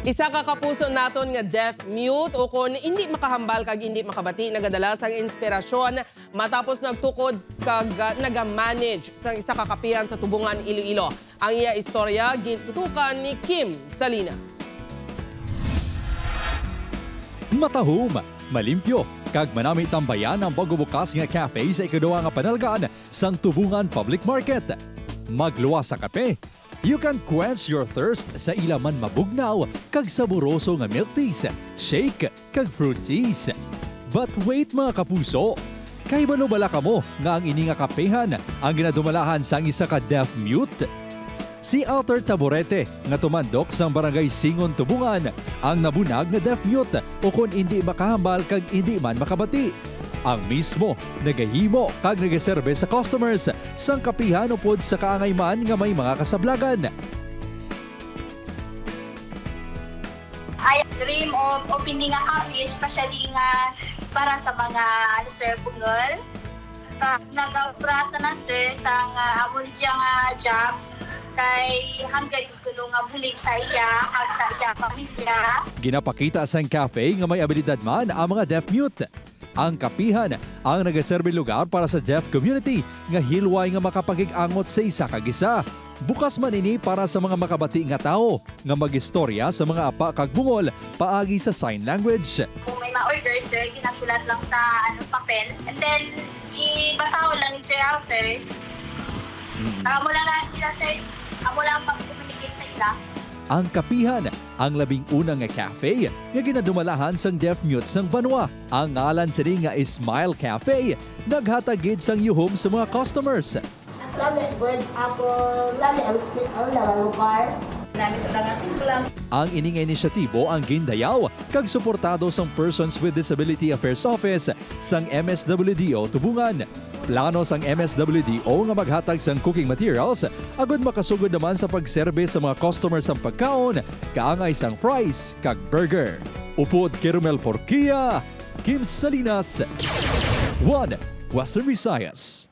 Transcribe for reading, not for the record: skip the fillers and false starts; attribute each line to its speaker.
Speaker 1: Isa ka kapuso naton nga deaf mute o kung hindi makahambal kag hindi makabati nagadalas ang inspirasyon matapos nagtukod kag nagamanage sa isa ka kapihan sa Tubungan, Iloilo. Ang iya istorya gitutukan ni Kim Salinas.
Speaker 2: Matahom, malimpyo, kag manami tambayan ang pagbubukas nga cafe sa ikaduha nga panalgaan sang Tubungan Public Market. Magluwas sa kape, you can quench your thirst sa ilaman mabugnaw kag saboroso nga milk teas, shake kag fruit teas. But wait mga kapuso, kay bala ka mo nga ang ini nga kapehan ang ginadumalahan sang isa ka deaf mute? Si Alter Taborete nga tumandok sang barangay Singon, Tubungan ang nabunag na deaf mute o kung hindi makahambal kag hindi man makabati. Ang mismo nagahimo kag nagaserbe sa customers sang kapihan upod sa kaangayman nga may mga kasablagan.
Speaker 3: I dream of opening a cafe, especially nga para sa mga sir bungol. Nag-aprasa na sir sang amon nga job kay hanggang kuno nga bulig sa iya kag sa iya pamilya.
Speaker 2: Ginapakita sang cafe nga may abilidad man ang mga deaf mute. Ang kapihan ang nagaserbe lugar para sa deaf community nga hilway nga makapagig-angot sa isa kag isa. Bukas man ini para sa mga makabati nga tao nga magistorya sa mga apa kag bungol paagi sa sign language.
Speaker 3: Kung may ma-order sir, ginasulat lang sa papel and then ibasaw lang ni Sir Alter. Amo lang sila sir, amo lang pag-communicate sa ila.
Speaker 2: Ang kapihan, ang labing-unang nga cafe nga ginadumalahan sang deaf mute sang banwa. Ang ngalan sini nga Smile Cafe, naghatagid sang yuhom sa mga customers.
Speaker 4: Lami good apple, lami ang sweet ang lugar. Lami lang.
Speaker 2: Ang ining inisyatibo ang gindayaw kag suportado sang Persons with Disability Affairs Office sang MSWDO Tubungan. Plano sang MSWDO nga maghatag sang cooking materials agud makasugod naman sa pagserbe sa mga customers sang pagkaon, kaangay sang fries kag burger. Upod Kirmel Porquia, Kim Salinas, 1 Western Visayas.